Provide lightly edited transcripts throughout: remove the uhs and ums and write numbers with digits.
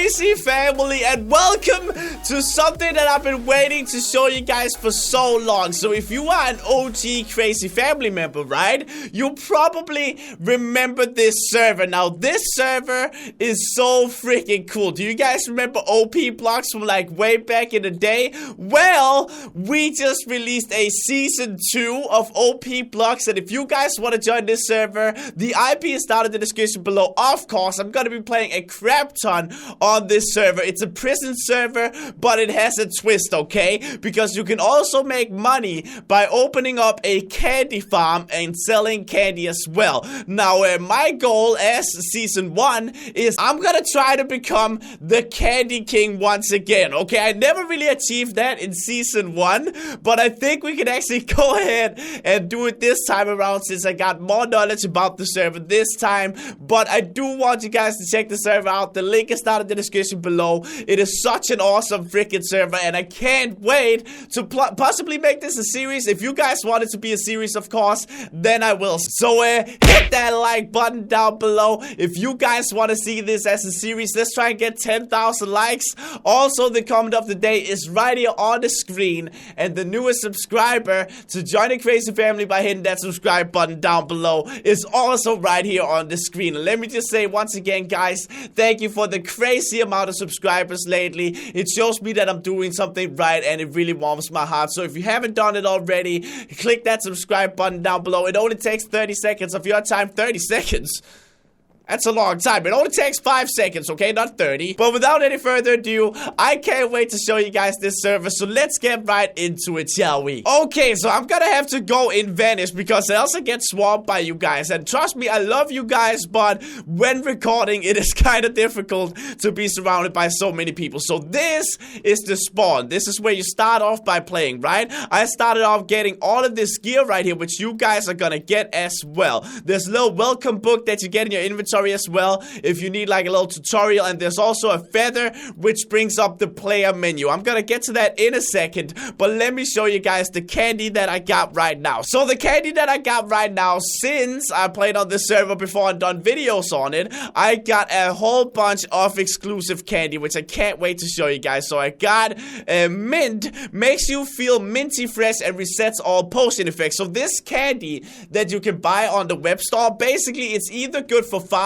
crazy family, and welcome to something that I've been waiting to show you guys for so long. So if you are an OG crazy family member, right, you probably remember this server. Now this server is so freaking cool. Do you guys remember OpBlocks from like way back in the day? Well, we just released a season 2 of OpBlocks, and if you guys want to join this server, the IP is down in the description below. Of course, I'm gonna be playing a crap ton on this server. It's a prison server, but it has a twist, okay? Because you can also make money by opening up a candy farm and selling candy as well. Now, my goal as season 1 is I'm gonna try to become the Candy King once again, okay? I never really achieved that in season 1, but I think we can actually go ahead and do it this time around since I got more knowledge about the server this time. But I do want you guys to check the server out. The link is down in the description below. It is such an awesome freaking server, and I can't wait to possibly make this a series. If you guys want it to be a series, of course, then I will. So hit that like button down below if you guys want to see this as a series. Let's try and get 10,000 likes. Also, the comment of the day is right here on the screen, and the newest subscriber to join the crazy family by hitting that subscribe button down below is also right here on the screen. And let me just say once again, guys, thank you for the crazy amount of subscribers lately. It shows me that I'm doing something right, and it really warms my heart. So if you haven't done it already, click that subscribe button down below. It only takes 30 seconds of your time. 30 seconds? That's a long time. It only takes 5 seconds, okay? Not 30. But without any further ado, I can't wait to show you guys this server. So let's get right into it, shall we? Okay, so I'm gonna have to go in Vanish because else I get swamped by you guys. And trust me, I love you guys, but when recording, it is kind of difficult to be surrounded by so many people. So this is the spawn. This is where you start off by playing, right? I started off getting all of this gear right here, which you guys are gonna get as well. There's a little welcome book that you get in your inventory as well if you need like a little tutorial, and there's also a feather which brings up the player menu. I'm gonna get to that in a second, but let me show you guys the candy that I got right now. So the candy that I got right now, since I played on this server before and done videos on it, I got a whole bunch of exclusive candy which I can't wait to show you guys. So I got mint, makes you feel minty fresh and resets all potion effects. So this candy that you can buy on the web store, basically it's either good for farming,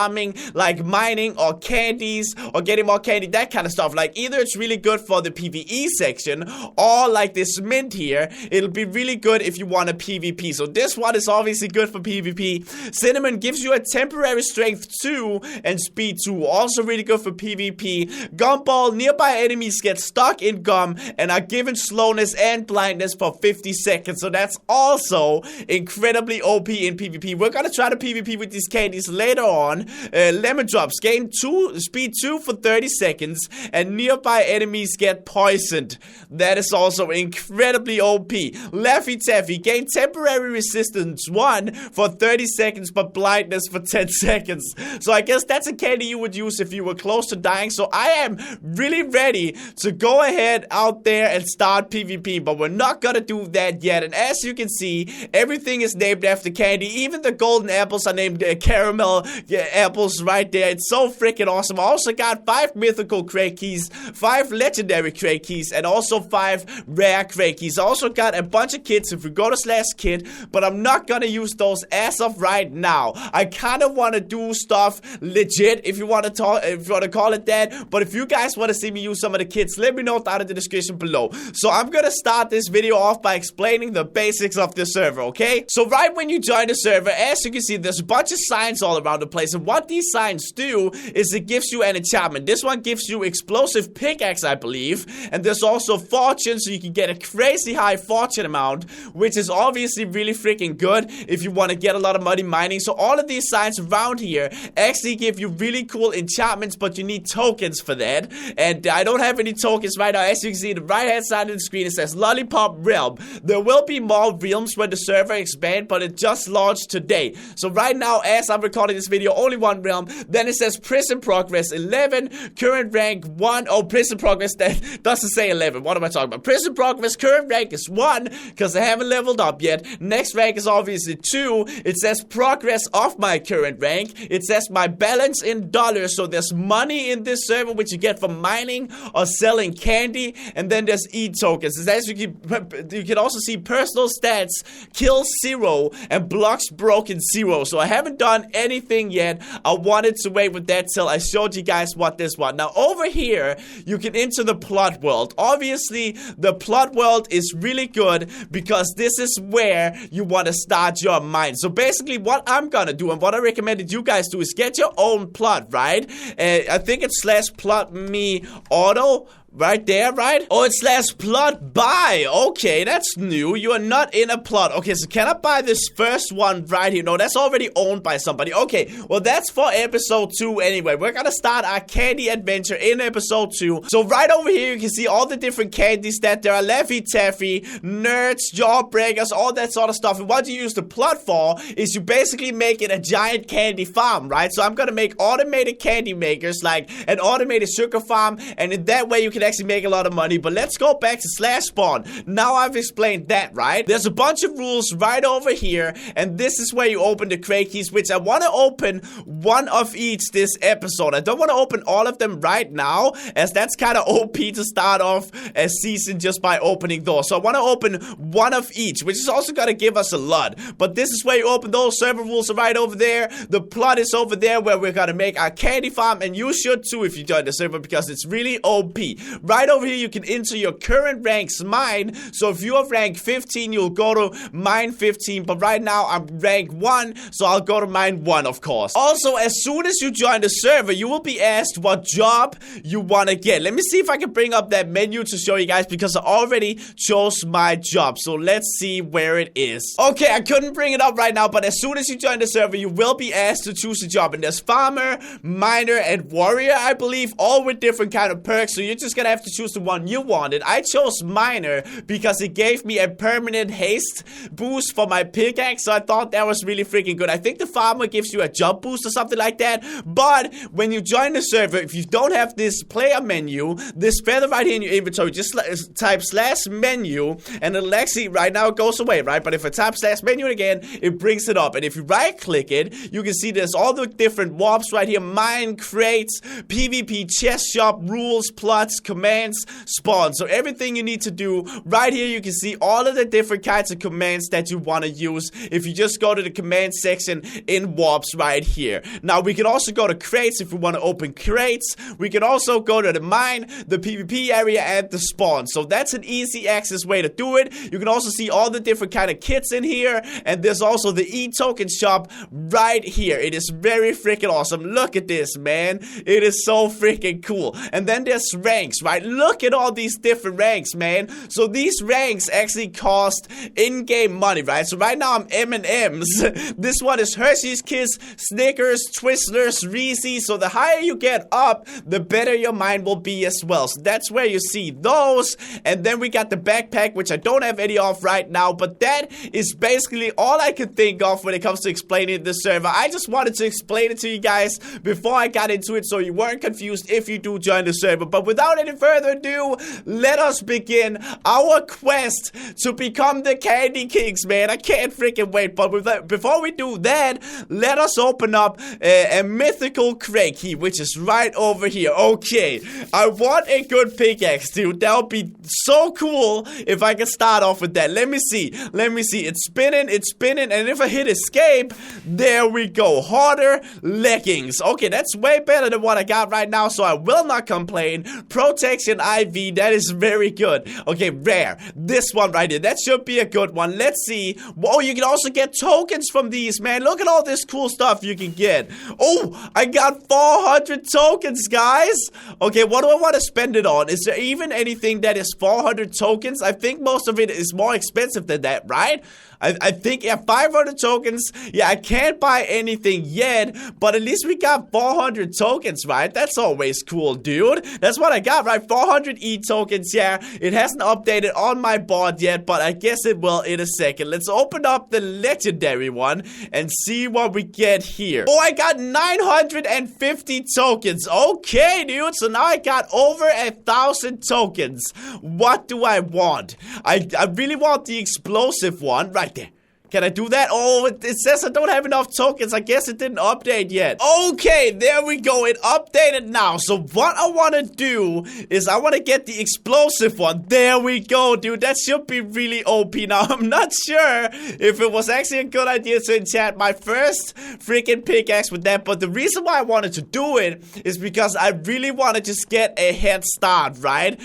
like mining, or candies, or getting more candy, that kind of stuff. Like either it's really good for the PvE section, or like this mint here, it'll be really good if you want a PvP. So this one is obviously good for PvP. Cinnamon gives you a temporary strength 2 and speed 2, also really good for PvP. Gumball, nearby enemies get stuck in gum and are given slowness and blindness for 50 seconds. So that's also incredibly OP in PvP. We're gonna try to PvP with these candies later on. Lemon drops gain speed 2 for 30 seconds, and nearby enemies get poisoned. That is also incredibly OP. Laffy Taffy gain temporary resistance 1 for 30 seconds, but blindness for 10 seconds. So I guess that's a candy you would use if you were close to dying. So I am really ready to go ahead out there and start PvP, but we're not gonna do that yet. And as you can see, everything is named after candy. Even the golden apples are named caramel apples right there. It's so freaking awesome. I also got 5 mythical crate keys, 5 legendary crate keys, and also 5 rare crate keys. I also got a bunch of kits if we go to /kit, but I'm not gonna use those as of right now. I kind of want to do stuff legit, if you want to call it that. But if you guys want to see me use some of the kits, let me know down in the description below. So I'm gonna start this video off by explaining the basics of the server, okay? So right when you join the server, as you can see, there's a bunch of signs all around the place, and what these signs do is it gives you an enchantment. This one gives you explosive pickaxe, I believe, and there's also fortune, so you can get a crazy high fortune amount, which is obviously really freaking good if you want to get a lot of money mining. So all of these signs around here actually give you really cool enchantments, but you need tokens for that, and I don't have any tokens right now. As you can see, the right hand side of the screen, it says Lollipop Realm. There will be more realms when the server expands, but it just launched today. So right now, as I'm recording this video, only one realm. Then it says prison progress 11, current rank 1. Oh, prison progress, that doesn't say 11. What am I talking about? Prison progress, current rank is 1 because I haven't leveled up yet. Next rank is obviously 2. It says progress of my current rank. It says my balance in dollars. So there's money in this server which you get from mining or selling candy. And then there's e-tokens. It says you can also see personal stats, kill 0 and blocks broken 0. So I haven't done anything yet. I wanted to wait with that till I showed you guys what this was. Now over here you can enter the plot world. Obviously the plot world is really good because this is where you want to start your mine. So basically what I'm gonna do and what I recommended you guys do is get your own plot, right? I think it's /plot me auto. Right there, right? Oh, it's /plot buy. Okay, that's new. You are not in a plot. Okay, so can I buy this first one right here? No, that's already owned by somebody. Okay, well, that's for episode 2 anyway. We're gonna start our candy adventure in episode 2. So right over here, you can see all the different candies that there are. Laffy Taffy, Nerds, Jawbreakers, all that sort of stuff. And what you use the plot for is you basically make it a giant candy farm, right? So I'm gonna make automated candy makers, like an automated sugar farm. And in that way, you can actually make a lot of money. But let's go back to /spawn. Now I've explained that, right? There's a bunch of rules right over here, and this is where you open the crate keys, which I want to open one of each this episode. I don't want to open all of them right now, as that's kind of OP to start off a season just by opening those. So I want to open one of each, which is also going to give us a lot. But this is where you open those. Server rules are right over there. The plot is over there where we're going to make our candy farm, and you should too if you join the server because it's really OP. Right over here, you can enter your current ranks mine. So if you have rank 15, you'll go to mine 15. But right now, I'm rank 1, so I'll go to mine 1, of course. Also, as soon as you join the server, you will be asked what job you want to get. Let me see if I can bring up that menu to show you guys because I already chose my job. So let's see where it is. Okay, I couldn't bring it up right now, but as soon as you join the server, you will be asked to choose a job. And there's farmer, miner, and warrior, I believe, all with different kind of perks. So you're just gonna have to choose the one you wanted. I chose miner because it gave me a permanent haste boost for my pickaxe, so I thought that was really freaking good. I think the farmer gives you a jump boost or something like that, but when you join the server, if you don't have this player menu, this feather right here in your inventory, just type /menu, and it'll actually, right now it goes away, right? But if I type /menu again, it brings it up, and if you right click it, you can see there's all the different warps right here: mine, crates, PvP, chest shop, rules, plots, commands, spawn. So everything you need to do right here, you can see all of the different kinds of commands that you want to use if you just go to the command section in warps right here. Now we can also go to crates if we want to open crates. We can also go to the mine, the PvP area, and the spawn. So that's an easy access way to do it. You can also see all the different kind of kits in here, and there's also the e-token shop right here. It is very freaking awesome. Look at this, man. It is so freaking cool. And then there's ranks, right? Look at all these different ranks, man. So these ranks actually cost in-game money, right? So right now I'm M&M's. This one is Hershey's Kiss, Snickers, Twizzlers, Reese's. So the higher you get up, the better your mine will be as well. So that's where you see those. And then we got the backpack, which I don't have any of right now, but that is basically all I can think of when it comes to explaining the server. I just wanted to explain it to you guys before I got into it so you weren't confused if you do join the server. But without any further ado, let us begin our quest to become the Candy Kings, man. I can't freaking wait. But before we do that, let us open up a mythical crate key, which is right over here. Okay, I want a good pickaxe, dude. That would be so cool if I could start off with that. Let me see. It's spinning, and if I hit escape, there we go. Harder leggings. Okay, that's way better than what I got right now, so I will not complain. Protection IV, that is very good. Okay, rare. This one right here, that should be a good one. Let's see. Whoa, you can also get tokens from these, man. Look at all this cool stuff you can get. Oh, I got 400 tokens, guys. Okay, what do I want to spend it on? Is there even anything that is 400 tokens? I think most of it is more expensive than that, right? I think, yeah, 500 tokens. Yeah, I can't buy anything yet, but at least we got 400 tokens, right? That's always cool, dude. That's what I got right, 400 E-tokens, yeah. It hasn't updated on my board yet, but I guess it will in a second. Let's open up the legendary one and see what we get here. Oh, I got 950 tokens. Okay, dude, so now I got over 1,000 tokens. What do I want? I really want the explosive one right there. Can I do that? Oh, it says I don't have enough tokens. I guess it didn't update yet. Okay, there we go. It updated now. So what I want to do is I want to get the explosive one. There we go, dude. That should be really OP. Now, I'm not sure if it was actually a good idea to enchant my first freaking pickaxe with that. But the reason why I wanted to do it is because I really want to just get a head start, right?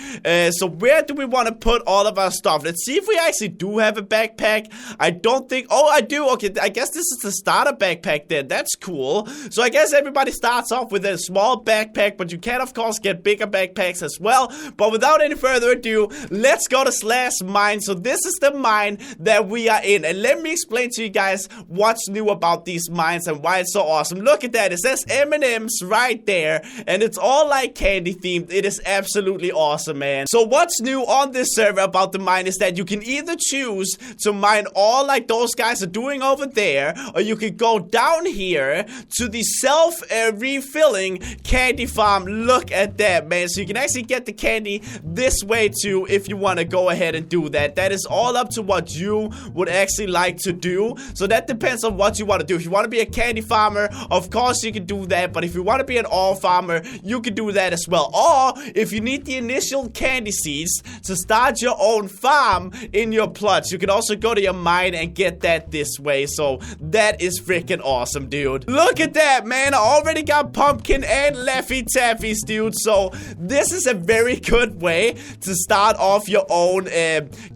So where do we want to put all of our stuff? Let's see if we actually do have a backpack. I don't think. Oh, I do. Okay, I guess this is the starter backpack then. That's cool. So I guess everybody starts off with a small backpack, but you can, of course, get bigger backpacks as well. But without any further ado, let's go to slash mine. So this is the mine that we are in. And let me explain to you guys what's new about these mines and why it's so awesome. Look at that. It says M&M's right there. And it's all like candy themed. It is absolutely awesome, man. So what's new on this server about the mine is that you can either choose to mine all like those guys are doing over there, or you could go down here to the self-refilling candy farm. Look at that, man. So you can actually get the candy this way too if you want to go ahead and do that. That is all up to what you would actually like to do. So that depends on what you want to do. If you want to be a candy farmer, of course you can do that. But if you want to be an ore farmer, you can do that as well. Or if you need the initial candy seeds to start your own farm in your plots, you can also go to your mine and get that this way. So that is freaking awesome, dude. Look at that, man. I already got pumpkin and Laffy Taffies, dude. So this is a very good way to start off your own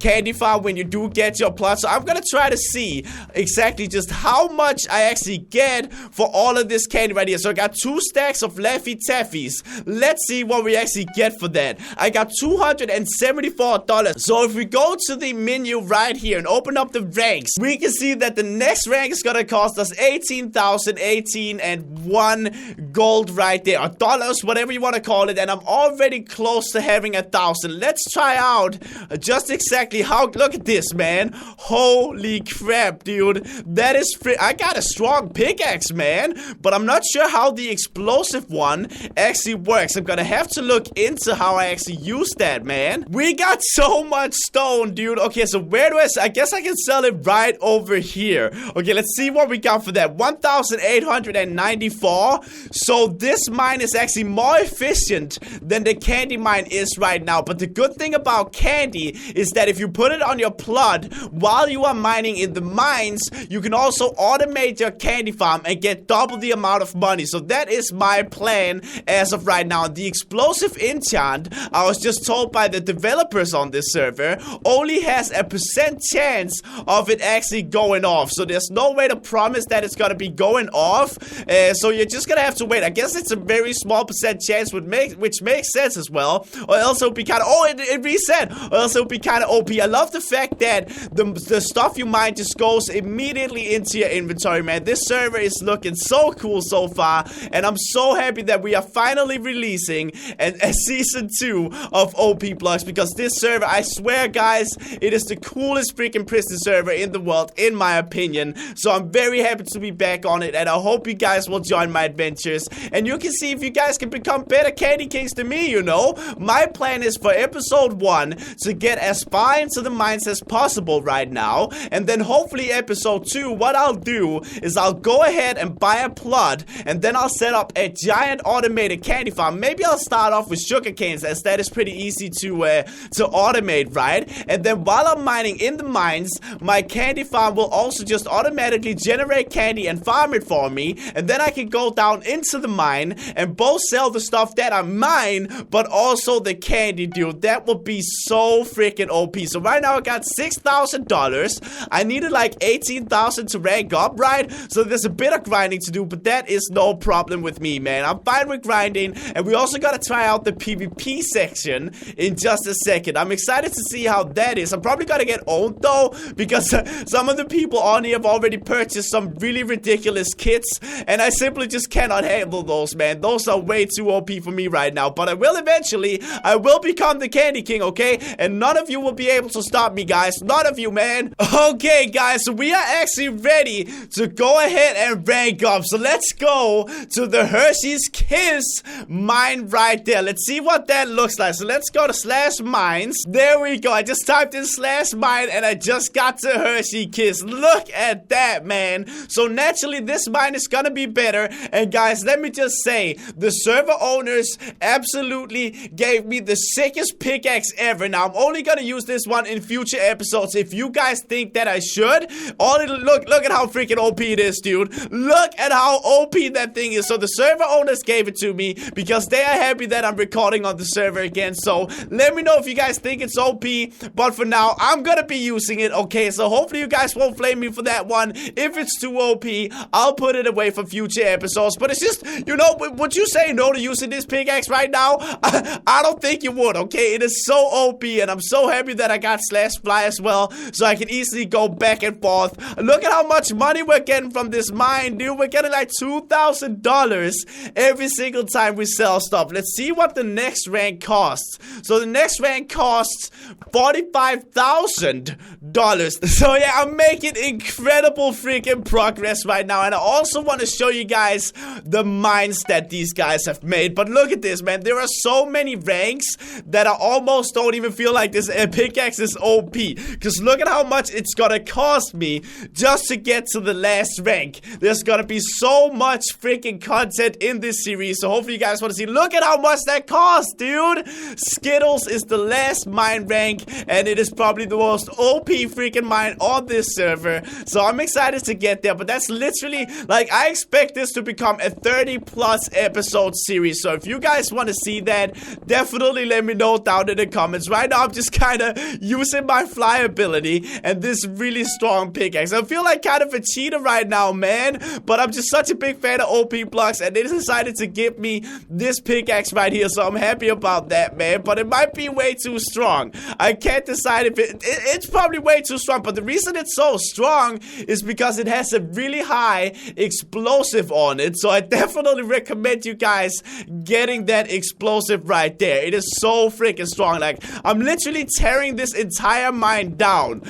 candy farm when you do get your plot. So I'm gonna try to see exactly just how much I actually get for all of this candy right here. So I got 2 stacks of Laffy Taffies. Let's see what we actually get for that. I got $274. So if we go to the menu right here and open up the ranks, we can see that the next rank is gonna cost us 18,018 and 1 gold right there, or dollars, whatever you want to call it. And I'm already close to having 1,000. Let's try out just exactly how. Look at this, man. Holy crap, dude. That is I got a strong pickaxe, man, but I'm not sure how the explosive one actually works. I'm gonna have to look into how I actually use that, man. We got so much stone, dude. Okay, so where do I guess I can sell it right over here. Okay, let's see what we got for that. 1,894. So this mine is actually more efficient than the candy mine is right now. But the good thing about candy is that if you put it on your plot while you are mining in the mines, you can also automate your candy farm and get double the amount of money. So that is my plan as of right now. The explosive enchant, I was just told by the developers on this server, only has a % chance of it actually going off. So there's no way to promise that it's gonna be going off. So you're just gonna have to wait. I guess it's a very small % chance, which makes sense as well. Or else it would be kind of, it reset. Or else it would be kind of OP. I love the fact that the stuff you mine just goes immediately into your inventory, man. This server is looking so cool so far, and I'm so happy that we are finally releasing a season 2 of OpBlocks, because this server, I swear, guys, it is the coolest freaking prison server in the world, in my opinion. So I'm very happy to be back on it, and I hope you guys will join my adventures, and you can see if you guys can become better candy kings than me, you know. My plan is for episode 1 to get as far into the mines as possible right now, and then hopefully episode 2, what I'll do is I'll go ahead and buy a plot, and then I'll set up a giant automated candy farm. Maybe I'll start off with sugar canes, as that is pretty easy to automate, right? And then while I'm mining in the mines, my candy farm will also just automatically generate candy and farm it for me, and then I can go down into the mine and both sell the stuff that I mine, but also the candy, dude. That would be so freaking OP. So right now I got $6,000. I needed like 18,000 to rank up, right? So there's a bit of grinding to do, but that is no problem with me, man. I'm fine with grinding, and we also gotta try out the PvP section in just a second. I'm excited to see how that is. I'm probably gonna get owned though, because Some of the people on here have already purchased some really ridiculous kits, and I simply just cannot handle those, man. Those are way too OP for me right now, but I will eventually. I will become the Candy King, okay? And none of you will be able to stop me, guys. None of you, man. Okay, guys, so we are actually ready to go ahead and rank up. So let's go to the Hershey's Kiss mine right there. Let's see what that looks like. So let's go to /mines. There we go. I just typed in /mine and I just got to Hershey Kiss. Look at that, man. So naturally, this mine is gonna be better. And guys, let me just say, the server owners absolutely gave me the sickest pickaxe ever. Now, I'm only gonna use this one in future episodes. If you guys think that I should, look at how freaking OP it is, dude. Look at how OP that thing is. So the server owners gave it to me because they are happy that I'm recording on the server again. So let me know if you guys think it's OP. But for now, I'm gonna be using it, okay? So hopefully you guys won't flame me for that one. If it's too OP, I'll put it away for future episodes. But it's just, you know, would you say no to using this pickaxe right now? I don't think you would, okay? It is so OP, and I'm so happy that I got /fly as well, so I can easily go back and forth. Look at how much money we're getting from this mine, dude. We're getting like $2,000 every single time we sell stuff. Let's see what the next rank costs. So the next rank costs $45,000. So yeah, I'm making incredible freaking progress right now, and I also want to show you guys the mines that these guys have made. But look at this, man. There are so many ranks that I almost don't even feel like this pickaxe is OP, because look at how much it's gonna cost me just to get to the last rank. There's gonna be so much freaking content in this series, so hopefully you guys want to see. Look at how much that costs, dude. Skittles is the last mine rank, and it is probably the most OP freaking mine on this server, so I'm excited to get there. But that's literally, like, I expect this to become a 30+ episode series, so if you guys want to see that, definitely let me know down in the comments. Right now I'm just kind of using my fly ability and this really strong pickaxe. I feel like kind of a cheater right now, man, but I'm just such a big fan of OpBlocks, and they decided to give me this pickaxe right here, so I'm happy about that, man. But it might be way too strong. I can't decide if it's probably way too strong, but the reason it's so strong is because it has a really high explosive on it, so I definitely recommend you guys getting that explosive right there. It is so freaking strong. Like, I'm literally tearing this entire mine down.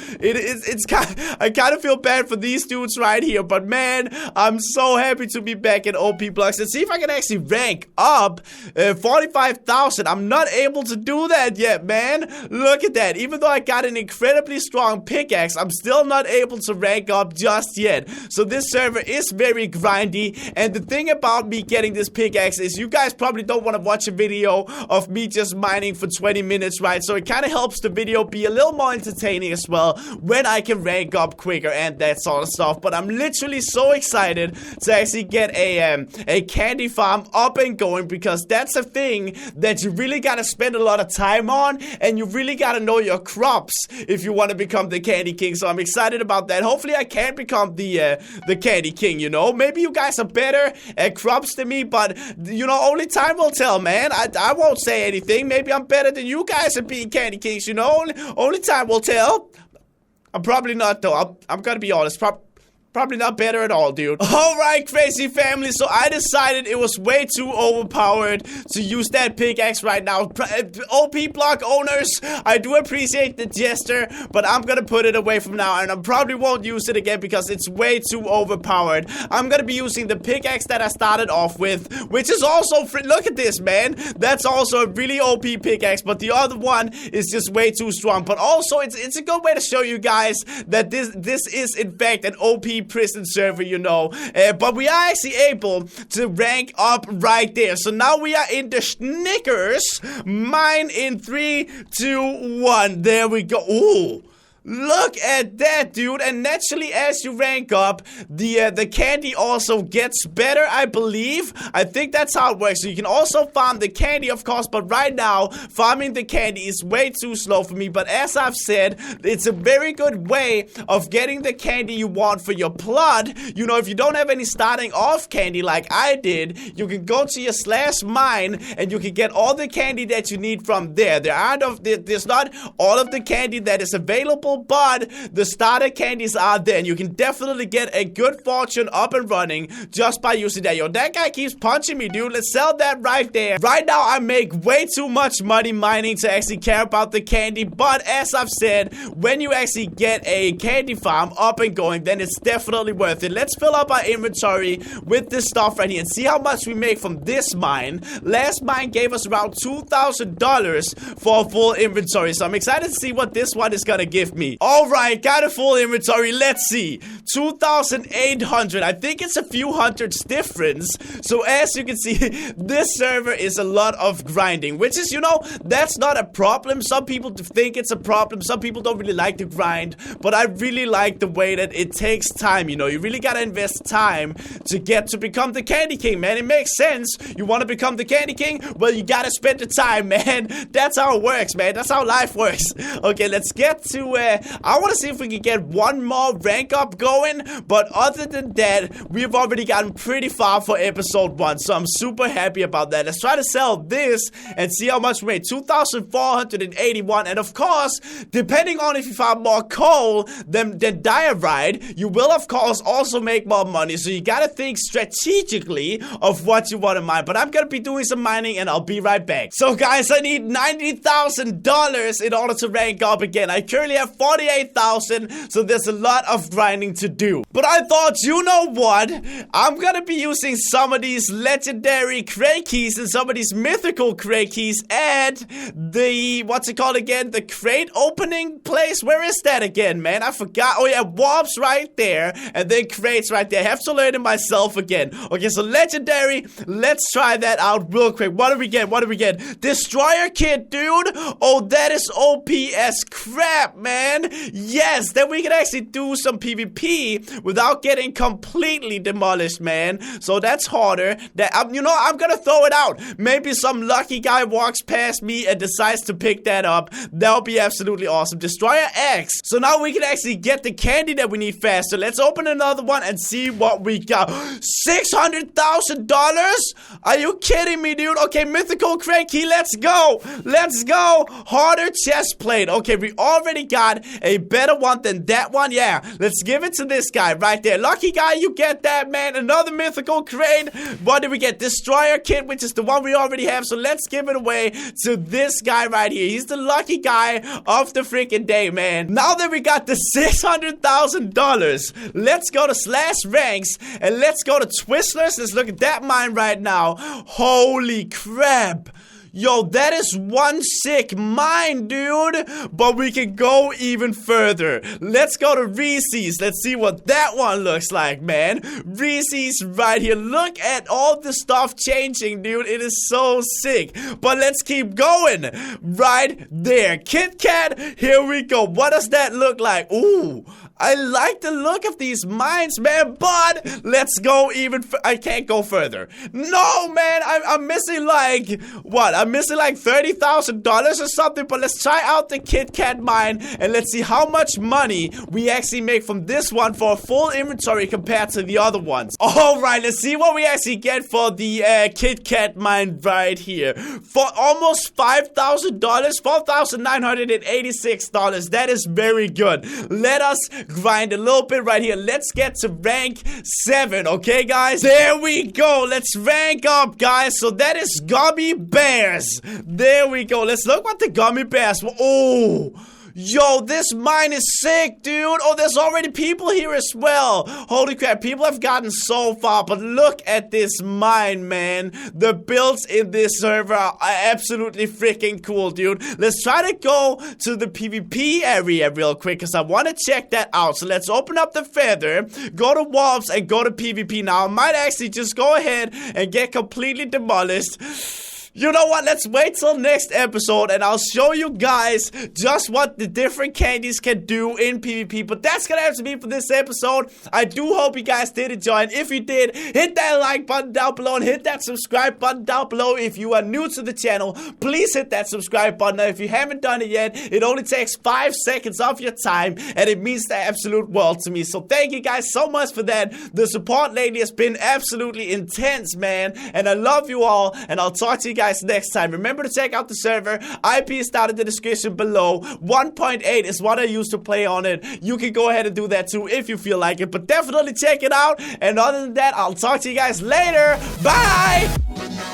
I kind of feel bad for these dudes right here, but man, I'm so happy to be back in OpBlocks. And see if I can actually rank up 45,000. I'm not able to do that yet, man. Look at that. Even though I got an incredibly strong pickaxe, I'm still not able to rank up just yet. So this server is very grindy, and the thing about me getting this pickaxe is you guys probably don't want to watch a video of me just mining for 20 minutes, right? So it kind of helps the video be a little more entertaining as well when I can rank up quicker and that sort of stuff. But I'm literally so excited to actually get a candy farm up and going, because that's a thing that you really gotta spend a lot of time on, and you really gotta know your crops if you want to become the Candy King. So I'm excited about that. Hopefully I can become the Candy King, you know? Maybe you guys are better at crops than me, but you know, only time will tell, man. I won't say anything. Maybe I'm better than you guys at being Candy Kings, you know? Only time will tell. I'm probably not, though. I'm gonna be honest. Probably not better at all, dude. Alright, crazy family, so I decided it was way too overpowered to use that pickaxe right now. OpBlock owners, I do appreciate the gesture, but I'm gonna put it away from now, and I probably won't use it again because it's way too overpowered. I'm gonna be using the pickaxe that I started off with, which is also look at this, man. That's also a really OP pickaxe, but the other one is just way too strong. But also, it's a good way to show you guys that this is in fact an OP prison server, you know. But we are actually able to rank up right there. So now we are in the Snickers mine in 3, 2, 1. There we go. Ooh. Look at that, dude. And naturally, as you rank up, the candy also gets better, I believe. I think that's how it works. So you can also farm the candy, of course, but right now, farming the candy is way too slow for me. But as I've said, it's a very good way of getting the candy you want for your plot. You know, if you don't have any starting off candy like I did, you can go to your /mine and you can get all the candy that you need from there. There's not all of the candy that is available, but the starter candies are there, and you can definitely get a good fortune up and running just by using that. Yo, that guy keeps punching me, dude. Let's sell that right there. Right now, I make way too much money mining to actually care about the candy, but as I've said, when you actually get a candy farm up and going, then it's definitely worth it. Let's fill up our inventory with this stuff right here and see how much we make from this mine. Last mine gave us around $2,000 for a full inventory, so I'm excited to see what this one is gonna give me. Alright, got a full inventory. Let's see. 2,800. I think it's a few hundreds difference. So as you can see, this server is a lot of grinding, which is, you know, that's not a problem. Some people think it's a problem. Some people don't really like to grind, but I really like the way that it takes time. You know, you really gotta invest time to get to become the Candy King, man. It makes sense. You want to become the Candy King? Well, you gotta spend the time, man. That's how it works, man. That's how life works. Okay, let's get to, I want to see if we can get one more rank up going, but other than that, we've already gotten pretty far for episode 1, so I'm super happy about that. Let's try to sell this and see how much we made. 2,481, and of course, depending on if you find more coal than diorite, you will of course also make more money, so you gotta think strategically of what you want to mine. But I'm gonna be doing some mining and I'll be right back. So guys, I need $90,000 in order to rank up again. I currently have 48,000, so there's a lot of grinding to do. But I thought, you know what? I'm gonna be using some of these legendary crate keys and some of these mythical crate keys at the, what's it called again? The crate opening place? Where is that again, man? I forgot. Oh yeah, warps right there, and then crates right there. I have to learn it myself again. Okay, so legendary. Let's try that out real quick. What do we get? What do we get? Destroyer kit, dude. Oh, that is OP as crap, man. Yes, then we can actually do some PvP without getting completely demolished, man. So that's harder. That you know, I'm gonna throw it out. Maybe some lucky guy walks past me and decides to pick that up. That'll be absolutely awesome. Destroyer X. So now we can actually get the candy that we need faster. Let's open another one and see what we got. $600,000? Are you kidding me, dude? Okay, mythical crate key. Let's go. Let's go. Harder chest plate. Okay, we already got a better one than that one. Yeah, let's give it to this guy right there. Lucky guy, you get that, man. Another mythical crate. What did we get? Destroyer kit, which is the one we already have. So let's give it away to this guy right here. He's the lucky guy of the freaking day, man. Now that we got the $600,000, let's go to slash ranks and let's go to Twistlers. Let's look at that mine right now. Holy crap. Yo, that is one sick mine, dude. But we can go even further. Let's go to Reese's. Let's see what that one looks like, man. Reese's right here. Look at all the stuff changing, dude. It is so sick. But let's keep going. Right there. Kit Kat. Here we go. What does that look like? Ooh. I like the look of these mines, man, but let's go even I can't go further. No, man, I'm missing like, what? I'm missing like $30,000 or something, but let's try out the Kit Kat mine and let's see how much money we actually make from this one for a full inventory compared to the other ones. Alright, let's see what we actually get for the Kit Kat mine right here. For almost $5,000, $4,986. That is very good. Let us grind a little bit right here. Let's get to rank 7, okay, guys? There we go. Let's rank up, guys. So that is gummy bears. There we go. Let's look what the gummy bears. Oh, yo, this mine is sick, dude. Oh, there's already people here as well. Holy crap, people have gotten so far, but look at this mine, man. The builds in this server are absolutely freaking cool, dude. Let's try to go to the PvP area real quick, because I want to check that out. So let's open up the feather, go to warps, and go to PvP. Now, I might actually just go ahead and get completely demolished. You know what? Let's wait till next episode and I'll show you guys just what the different candies can do in PvP. But that's gonna have to be for this episode. I do hope you guys did enjoy. And if you did, hit that like button down below and hit that subscribe button down below. If you are new to the channel, please hit that subscribe button. Now, if you haven't done it yet, it only takes 5 seconds of your time and it means the absolute world to me. So thank you guys so much for that. The support lately has been absolutely intense, man. And I love you all. And I'll talk to you guys guys next time. Remember to check out the server. IP is down in the description below. 1.8 is what I used to play on it. You can go ahead and do that too if you feel like it. But definitely check it out. And other than that, I'll talk to you guys later. Bye!